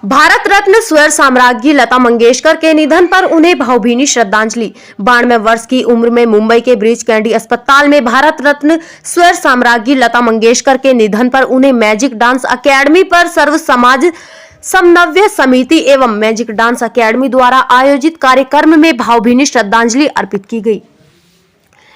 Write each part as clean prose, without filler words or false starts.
भारत रत्न स्वर साम्राज्ञी लता मंगेशकर के निधन पर उन्हें भावभीनी श्रद्धांजलि। 92 वर्ष की उम्र में मुंबई के ब्रीच कैंडी अस्पताल में भारत रत्न स्वर साम्राज्ञी लता मंगेशकर के निधन पर उन्हें मैजिक डांस अकेडमी पर सर्व समाज समन्वय समिति एवं मैजिक डांस अकेडमी द्वारा आयोजित कार्यक्रम में भावभीनी श्रद्धांजलि अर्पित की गई।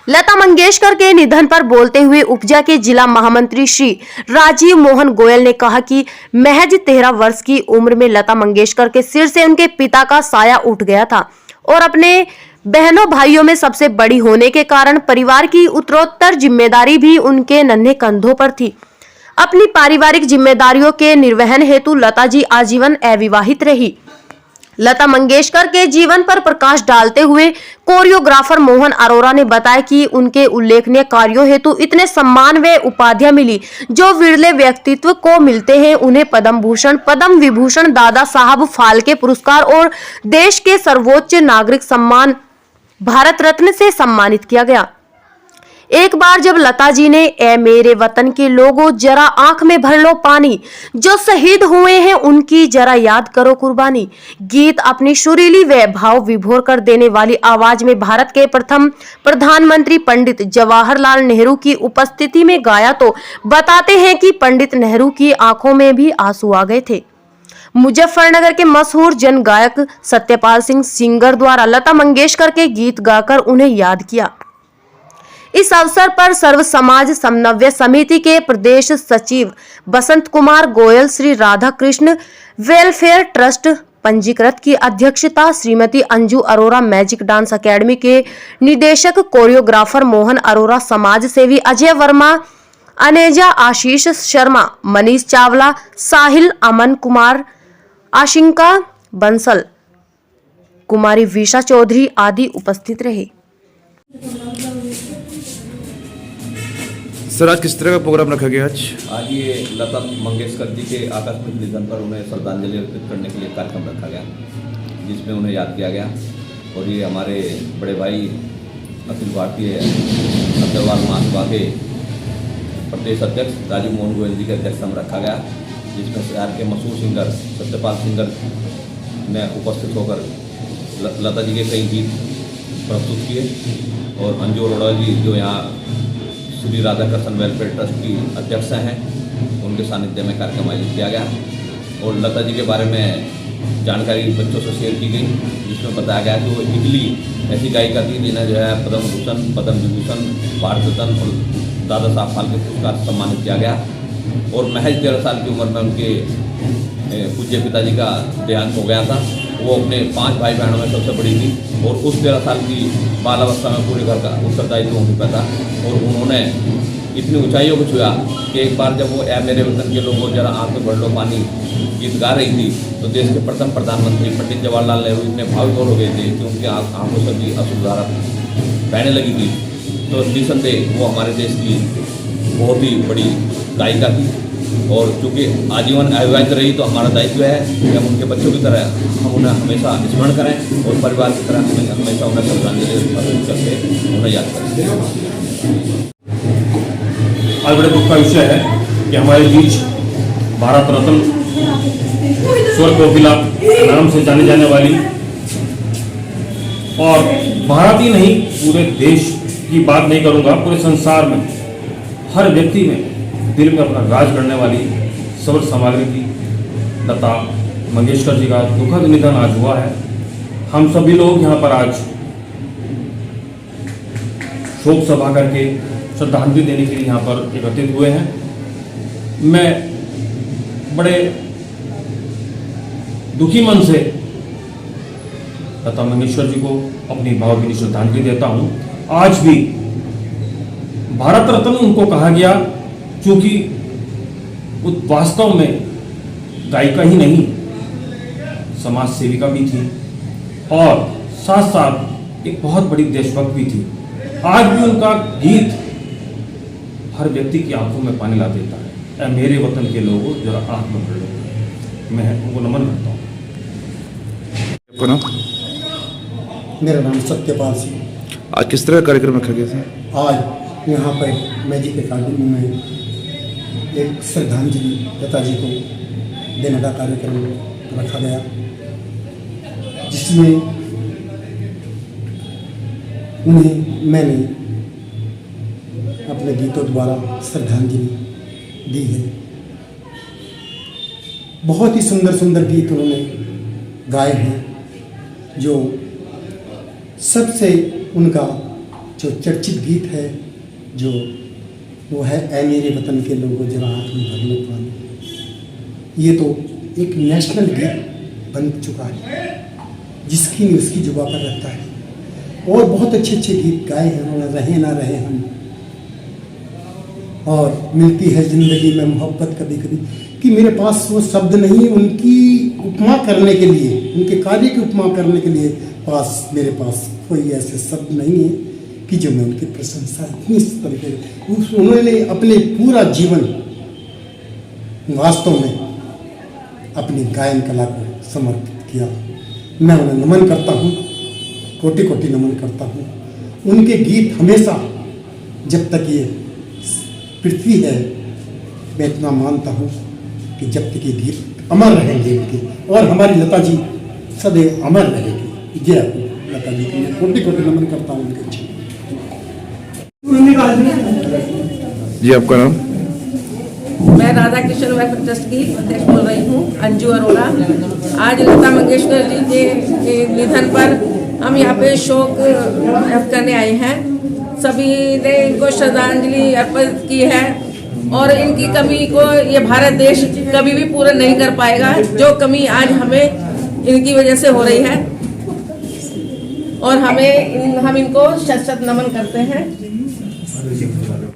लता मंगेशकर के निधन पर बोलते हुए उपजा के जिला महामंत्री श्री राजीव मोहन गोयल ने कहा कि महज 13 वर्ष की उम्र में लता मंगेशकर के सिर से उनके पिता का साया उठ गया था और अपने बहनों भाइयों में सबसे बड़ी होने के कारण परिवार की उत्तरोत्तर जिम्मेदारी भी उनके नन्हे कंधों पर थी। अपनी पारिवारिक जिम्मेदारियों के निर्वहन हेतु लता जी आजीवन अविवाहित रही। लता मंगेशकर के जीवन पर प्रकाश डालते हुए कोरियोग्राफर मोहन अरोरा ने बताया कि उनके उल्लेखनीय कार्यों हेतु इतने सम्मान व उपाधियां मिली जो विरले व्यक्तित्व को मिलते हैं। उन्हें पद्म भूषण, पद्म विभूषण, दादा साहब फाल्के पुरस्कार और देश के सर्वोच्च नागरिक सम्मान भारत रत्न से सम्मानित किया गया। एक बार जब लता जी ने ए मेरे वतन के लोगों जरा आंख में भर लो पानी, जो शहीद हुए हैं उनकी जरा याद करो कुर्बानी, गीत अपनी सुरीली व भाव विभोर कर देने वाली आवाज में भारत के प्रथम प्रधानमंत्री पंडित जवाहरलाल नेहरू की उपस्थिति में गाया तो बताते हैं कि पंडित नेहरू की आंखों में भी आंसू आ गए थे। मुजफ्फरनगर के मशहूर जन गायक सत्यपाल सिंह सिंगर द्वारा लता मंगेशकर के गीत गाकर उन्हें याद किया। इस अवसर पर सर्व समाज समन्वय समिति के प्रदेश सचिव बसंत कुमार गोयल, श्री राधा कृष्ण वेलफेयर ट्रस्ट पंजीकृत की अध्यक्षता Shrimati Anju Arora, magic dance academy के निदेशक कोरियोग्राफर मोहन अरोरा, समाज सेवी अजय वर्मा, अनेजा आशीष शर्मा, मनीष चावला, साहिल, अमन कुमार, आशिंका बंसल, कुमारी विशा चौधरी आदि उपस्थित रहे। सर, आज किस तरह का प्रोग्राम रखा गया? आज ये लता मंगेशकर जी के आकस्मिक निधन पर उन्हें श्रद्धांजलि अर्पित करने के लिए कार्यक्रम रखा गया, जिसमें उन्हें याद किया गया। और ये हमारे बड़े भाई अखिल भारतीय अग्रवाल महासभा के प्रदेश अध्यक्ष राजीव मोहन गोयल जी के अध्यक्षता में रखा गया, जिसमें शहर के मशहूर सिंगर सत्यपाल सिंगर ने उपस्थित होकर लता जी के कई गीत प्रस्तुत किए। और अंजू अरोड़ा जी जो यहाँ श्री राधा कृष्ण वेलफेयर ट्रस्ट की अध्यक्ष हैं, उनके सानिध्य में कार्यक्रम आयोजित किया गया। और लता जी के बारे में जानकारी बच्चों से शेयर की गई, जिसमें बताया गया कि वो इटली ऐसी गायिका थी जिन्हें जो है पद्म भूषण, पद्म विभूषण, भारत रत्न और दादा साहब फाल्के पुरस्कार सम्मानित किया गया। और महज 13 साल की उम्र में उनके पूज्य पिताजी का देहांत हो गया था। वो अपने 5 भाई बहनों में सबसे बड़ी थी और उस 13 साल की बालावस्था में पूरे घर का उत्तरदायित्व उन पर था। और उन्होंने इतनी ऊंचाइयों को छुआ कि एक बार जब वो ए मेरे वतन के लोगों जरा आंख में भर लो पानी गीत गा रही थी, तो देश के प्रथम प्रधानमंत्री पंडित जवाहरलाल नेहरू इतने भावुक हो गए थे कि उनकी आंखों से भी अश्रुधारा बहने लगी थी। तो निसंदेह वो हमारे देश की बहुत ही बड़ी गायिका थी। और चूँकि आजीवन अविवाहित रही, तो हमारा दायित्व है कि हम उनके बच्चों की तरह हम उन्हें हमेशा स्मरण करें और परिवार की तरह हमेशा उन्हें श्रद्धांजलि अर्पित करके उन्हें याद करें। आज बड़े दुख का विषय है कि हमारे बीच भारत रत्न स्वर कोकिला नाम से जाने जाने वाली, और भारत ही नहीं पूरे देश की बात नहीं करूंगा, पूरे संसार में हर व्यक्ति में दिल में अपना राज करने वाली स्वर सामग्री की लता मंगेशकर जी का दुखद निधन आज हुआ है। हम सभी लोग यहाँ पर आज शोक सभा करके श्रद्धांजलि देने के लिए यहाँ पर एकत्रित हुए हैं। मैं बड़े दुखी मन से लता मंगेशकर जी को अपनी भावभीनी श्रद्धांजलि देता हूँ। आज भी भारत रत्न उनको कहा गया क्योंकि वो वास्तव में गायिका ही नहीं, समाज सेविका भी थी और साथ साथ एक बहुत बड़ी देशभक्त भी थी। आज भी उनका गीत हर व्यक्ति की आंखों में पानी ला देता है। मेरे वतन के लोगों जरा आंख में भर लो। मैं उनको नमन करता हूँ। आपका नाम? मेरा नाम सत्यपाल सिंह। आज किस तरह का कार्यक्रम रखा गया था? आज यहाँ पर मैजिक अकादमी में एक श्रद्धांजलि लता जी को देने का कार्यक्रम रखा गया, जिसमें उन्हें मैंने अपने गीतों द्वारा श्रद्धांजलि दी है। बहुत ही सुंदर सुंदर गीत उन्होंने गाए हैं। जो सबसे उनका जो चर्चित गीत है जो वो है ऐ मेरे वतन के लोगों जरा हाथ में भर लो पानी। ये तो एक नेशनल गीत बन चुका है, जिसकी नहीं उसकी जुबा पर रहता है। और बहुत अच्छे अच्छे गीत गाए हैं उन्होंने, रहे ना रहे हम, और मिलती है ज़िंदगी में मोहब्बत कभी कभी, कि मेरे पास वो शब्द नहीं उनकी उपमा करने के लिए, उनके कार्य की उपमा करने के लिए मेरे पास कोई ऐसे शब्द नहीं है कि जो मैं उनकी प्रशंसा इतनी स्तर के। उन्होंने अपने पूरा जीवन वास्तव में अपनी गायन कला को समर्पित किया। मैं उन्हें नमन करता हूँ, कोटि कोटि नमन करता हूँ। उनके गीत हमेशा, जब तक ये पृथ्वी है, मैं इतना मानता हूँ कि जब तक ये गीत अमर रहेंगे इनके, और हमारी लता जी सदैव अमर रहेगी। जय लता जी को मैं कोटि कोटि नमन करता हूँ उनके। जी आपका नाम? मैं राधा कृष्ण वेलफेयर ट्रस्ट की अध्यक्ष बोल रही हूँ, अंजू अरोड़ा। आज लता मंगेशकर जी के निधन पर हम यहाँ पे शोक व्यक्त करने आए हैं। सभी ने इनको श्रद्धांजलि अर्पित की है, और इनकी कमी को ये भारत देश कभी भी पूरा नहीं कर पाएगा, जो कमी आज हमें इनकी वजह से हो रही है। और हम इनको शत शत नमन करते हैं।